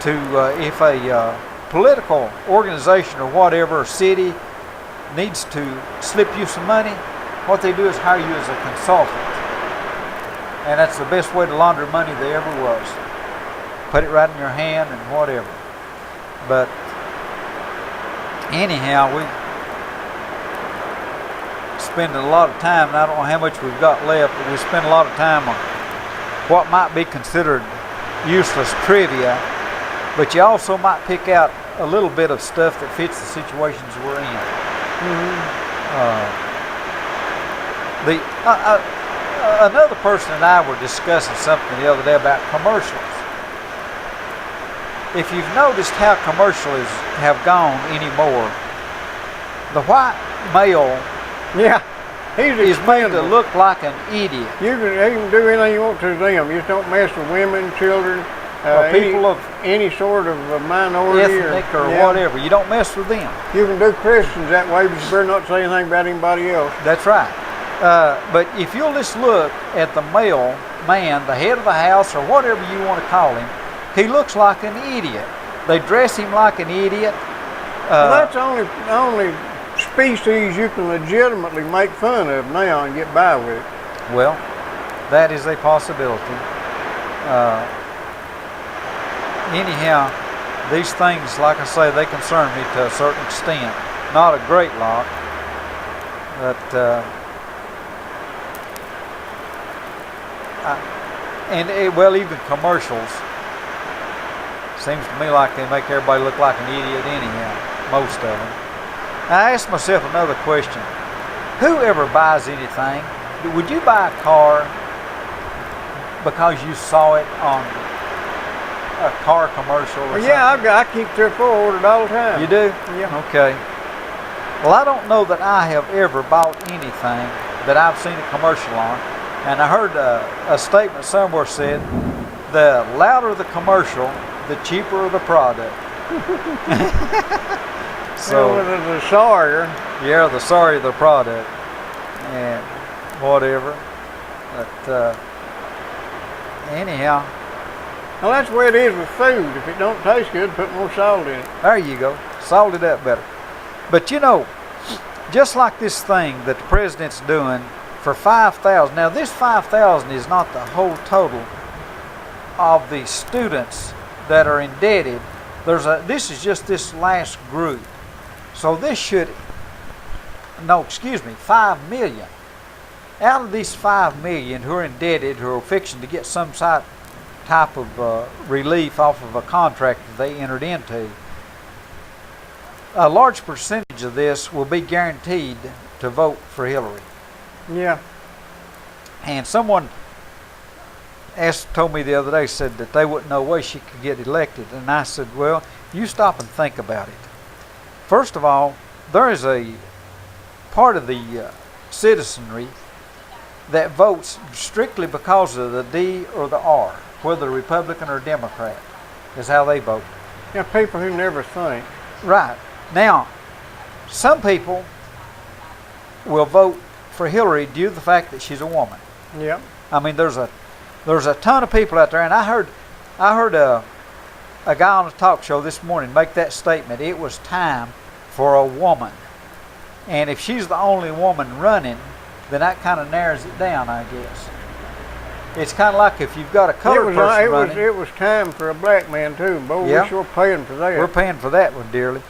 if a political organization or whatever, or city needs to slip you some money, what they do is hire you as a consultant. And that's the best way to launder money there ever was. Put it right in your hand and whatever. But anyhow, we spend a lot of time, and I don't know how much we've got left, but we spend a lot of time on what might be considered useless trivia, but you also might pick out a little bit of stuff that fits the situations we're in. Another person and I were discussing something the other day about commercials. If you've noticed how commercials have gone anymore, the white male is made to look like an idiot. You can do anything you want to them. You just don't mess with women, children, or people of any sort of minority ethnic or whatever. You don't mess with them. You can do Christians that way, but you better not say anything about anybody else. That's right. But if you'll just look at the male man, the head of the house, or whatever you want to call him, he looks like an idiot. They dress him like an idiot. Well, that's the only species you can legitimately make fun of now and get by with it. Well, that is a possibility. Anyhow, these things, like I say, they concern me to a certain extent. Not a great lot, but even commercials, seems to me like they make everybody look like an idiot anyhow, most of them. I asked myself another question. Who ever buys anything? Would you buy a car because you saw it on a car commercial or something? Yeah, I keep 3 or 4 ordered all the time. You do? Yeah. Okay. Well, I don't know that I have ever bought anything that I've seen a commercial on. And I heard a statement somewhere said, the louder the commercial, the cheaper the product. So the sorrier. Yeah, the sorrier the product. And whatever. But anyhow. Well, that's the way it is with food. If it don't taste good, put more salt in it. There you go. Salt it up better. But you know, just like this thing that the president's doing for 5,000. Now this 5,000 is not the whole total of the students that are indebted. This is just this last group. So this should, 5 million. Out of these 5 million who are indebted, who are fixing to get some type of relief off of a contract that they entered into, a large percentage of this will be guaranteed to vote for Hillary. Yeah. And someone told me the other day, said that they wouldn't know way she could get elected. And I said, well, you stop and think about it. First of all, there is a part of the citizenry that votes strictly because of the D or the R, whether Republican or Democrat, is how they vote. Yeah, people who never think. Right. Now, some people will vote for Hillary due to the fact that she's a woman. Yep. I mean, there's a ton of people out there, and I heard a guy on a talk show this morning make that statement. It was time for a woman, and if she's the only woman running, then that kind of narrows it down, I guess. It's kind of like if you've got a colored person running. It was time for a black man too. Boy, we're sure paying for that. We're paying for that one dearly.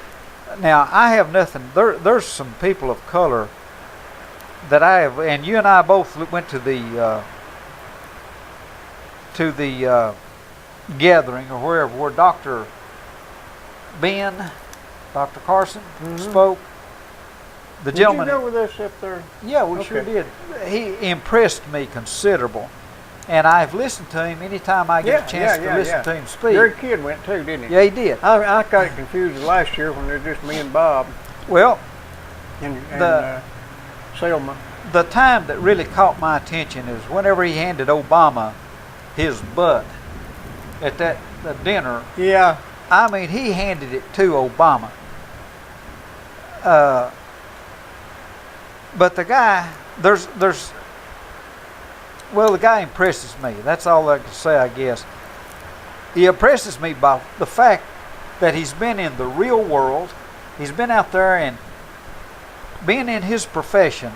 Now, I have nothing. There's some people of color that I have, and you and I both went to the gathering or wherever where Dr. Carson spoke. The gentleman. Did you go with us up there? Yeah, we sure did. He impressed me considerable, and I've listened to him anytime I get a chance to listen to him speak. Your kid went too, didn't he? Yeah, he did. I got it confused last year when it was just me and Bob. Well, and Selma. The time that really caught my attention is whenever he handed Obama his butt at the dinner. Yeah. I mean, he handed it to Obama. But the guy, the guy impresses me. That's all I can say, I guess. He impresses me by the fact that he's been in the real world. He's been out there, and being in his profession,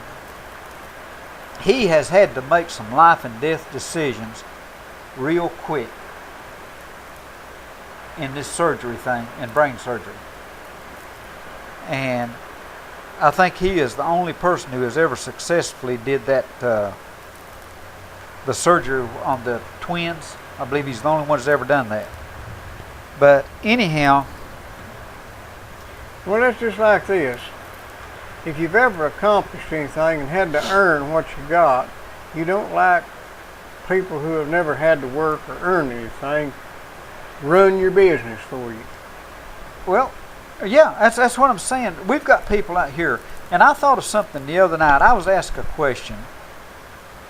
he has had to make some life and death decisions real quick in this surgery thing, in brain surgery. And I think he is the only person who has ever successfully did that, the surgery on the twins. I believe he's the only one who's ever done that. But anyhow. Well, it's just like this. If you've ever accomplished anything and had to earn what you got, you don't like people who have never had to work or earn anything run your business for you. Well, yeah, that's what I'm saying. We've got people out here, and I thought of something the other night. I was asked a question,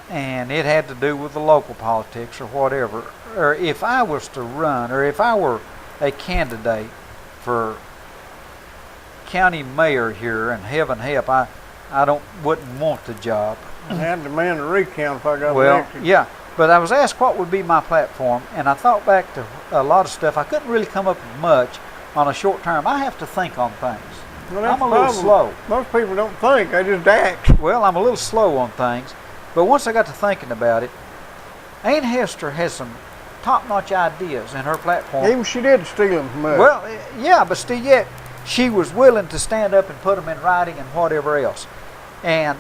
and it had to do with the local politics or whatever. Or if I was to run, or if I were a candidate for county mayor here, and heaven help, I wouldn't want the job. I had to demand a recount if I got elected. Yeah, but I was asked what would be my platform, and I thought back to a lot of stuff. I couldn't really come up with much on a short term. I have to think on things. Well, I'm a little slow. Most people don't think, they just act. Well, I'm a little slow on things, but once I got to thinking about it, Ann Hester has some top-notch ideas in her platform. Even she did steal them from us. Well, yeah, but still yet, she was willing to stand up and put them in writing and whatever else. And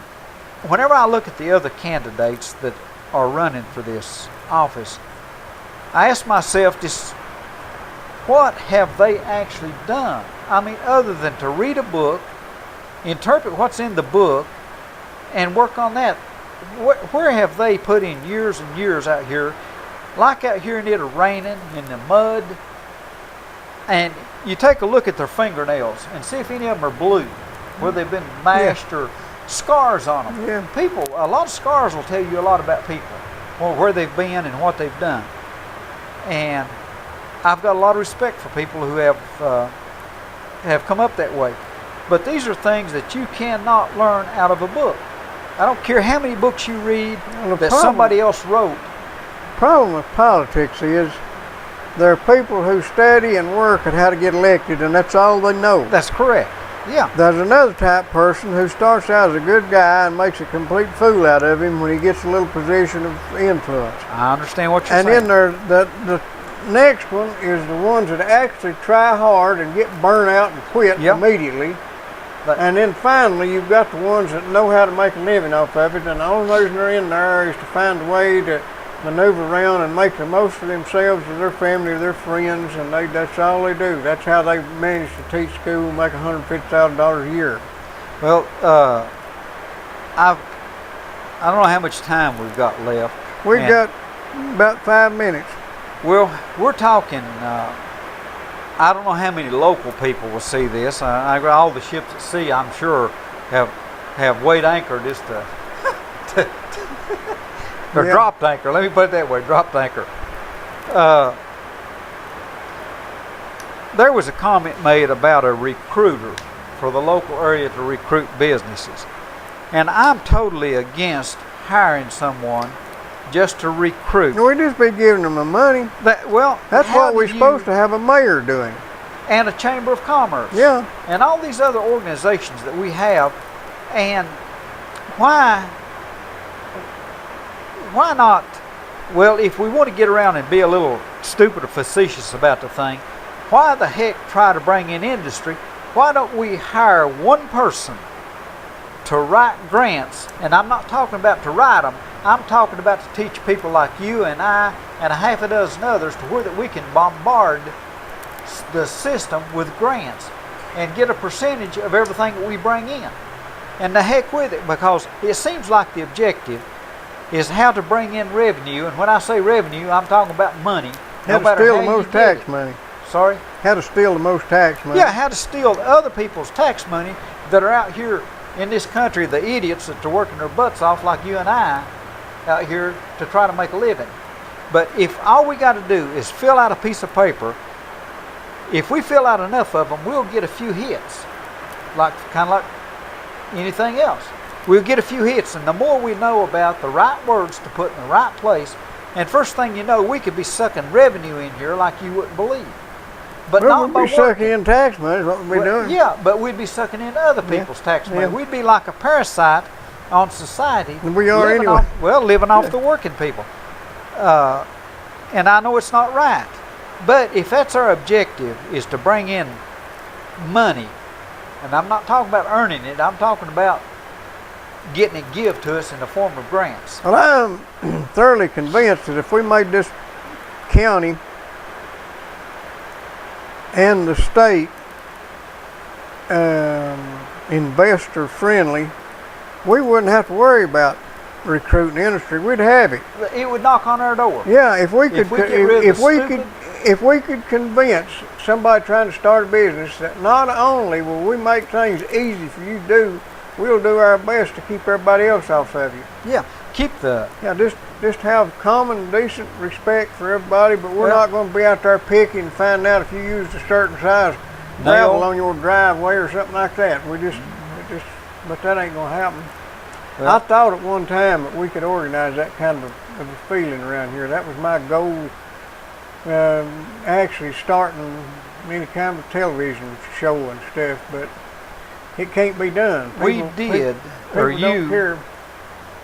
whenever I look at the other candidates that are running for this office, I ask myself just, what have they actually done? I mean, other than to read a book, interpret what's in the book, and work on that. Where have they put in years and years out here? Like out here and it raining in the mud, and you take a look at their fingernails and see if any of them are blue, where they've been mashed or scars on them. Yeah. People, a lot of scars will tell you a lot about people, or where they've been and what they've done. And I've got a lot of respect for people who have come up that way. But these are things that you cannot learn out of a book. I don't care how many books you read that somebody else wrote. The problem with politics is there are people who study and work at how to get elected, and that's all they know. That's correct. Yeah. There's another type of person who starts out as a good guy and makes a complete fool out of him when he gets a little position of influence. I understand what you're saying. And then the next one is the ones that actually try hard and get burnt out and quit immediately. And then finally, you've got the ones that know how to make a living off of it, and the only reason they're in there is to find a way to maneuver around and make the most of themselves or their family or their friends, and that's all they do. That's how they manage to teach school and make $150,000 a year. Well, I don't know how much time we've got left. We've got about 5 minutes. Well, we're talking, I don't know how many local people will see this. All the ships at sea, I'm sure, have weighed anchor just to or dropped anchor. Let me put it that way, dropped anchor. there was a comment made about a recruiter for the local area to recruit businesses. And I'm totally against hiring someone just to recruit. We just be giving them the money. That's what we're supposed to have a mayor doing. And a chamber of commerce. Yeah. And all these other organizations that we have. And why not? Well, if we want to get around and be a little stupid or facetious about the thing, why the heck try to bring in industry? Why don't we hire one person to write grants? And I'm not talking about to write them. I'm talking about to teach people like you and I and a half a dozen others to where that we can bombard the system with grants and get a percentage of everything that we bring in. And the heck with it, because it seems like the objective is how to bring in revenue. And when I say revenue, I'm talking about money. How to steal the most tax money. Sorry? How to steal the most tax money. Yeah, how to steal other people's tax money that are out here in this country, the idiots that are working their butts off like you and I out here to try to make a living. But if all we got to do is fill out a piece of paper, if we fill out enough of them, we'll get a few hits, kind of like anything else. We'll get a few hits, and the more we know about the right words to put in the right place, and first thing you know, we could be sucking revenue in here like you wouldn't believe. But not by we'd be sucking in tax money is what we'd be doing. Yeah, but we'd be sucking in other people's tax money. We'd be like a parasite on society. And we are anyway. Living off the working people. And I know it's not right. But if that's our objective, is to bring in money, and I'm not talking about earning it, I'm talking about getting it give to us in the form of grants. Well, I'm thoroughly convinced that if we made this county and the state investor friendly, we wouldn't have to worry about recruiting industry. We'd have it. It would knock on our door. Yeah, if we could convince somebody trying to start a business that not only will we make things easy for you to do, we'll do our best to keep everybody else off of you. Yeah, just have common, decent respect for everybody, but we're not going to be out there picking and finding out if you used a certain size gravel on your driveway or something like that. But that ain't going to happen. Well, I thought at one time that we could organize that kind of a feeling around here. That was my goal, actually starting any kind of television show and stuff, but it can't be done.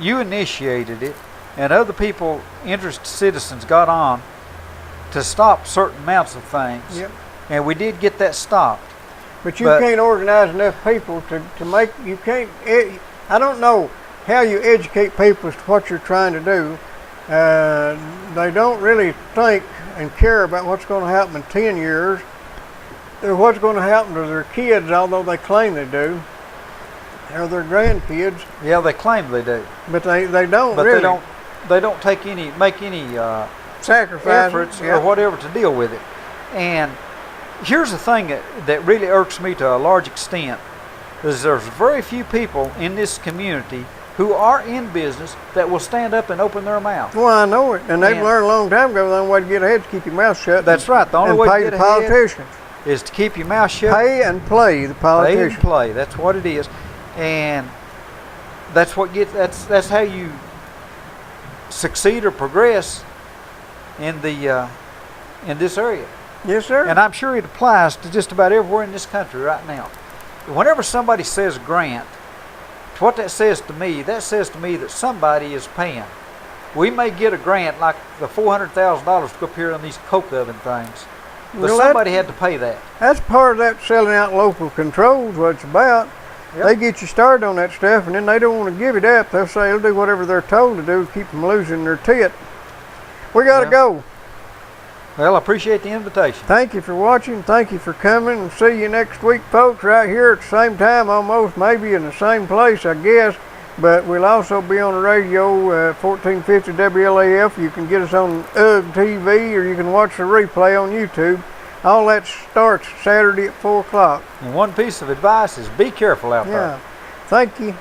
You initiated it, and other people, interested citizens, got on to stop certain amounts of things. Yep. And we did get that stopped. But you can't organize enough people to make, you can't, I don't know how you educate people as to what you're trying to do. They don't really think and care about what's going to happen in 10 years, or what's going to happen to their kids, although they claim they do, or their grandkids. Yeah, they claim they do. But they don't but really. They don't make any sacrifice efforts or whatever to deal with it. And here's the thing that really irks me to a large extent, is there's very few people in this community who are in business that will stand up and open their mouth. Well, I know it. And they've learned a long time ago the only way to get ahead is to keep your mouth shut. That's right. The only way to get ahead politicians is to keep your mouth shut. Pay and play the politicians. Pay and play. That's what it is. And that's how you succeed or progress in this area. Yes, sir. And I'm sure it applies to just about everywhere in this country right now. Whenever somebody says grant, what that says to me that somebody is paying. We may get a grant like the $400,000 to go up here on these coke oven things, but somebody had to pay that. That's part of that selling out local controls, what it's about. Yep. They get you started on that stuff, and then they don't want to give it up. They'll say they'll do whatever they're told to do to keep them losing their tit. We got to go. Well, I appreciate the invitation. Thank you for watching. Thank you for coming. And see you next week, folks, right here at the same time, almost, maybe in the same place, I guess. But we'll also be on the radio, 1450 WLAF. You can get us on UGG TV, or you can watch the replay on YouTube. All that starts Saturday at 4 o'clock. And one piece of advice is be careful out there. Yeah. Thank you.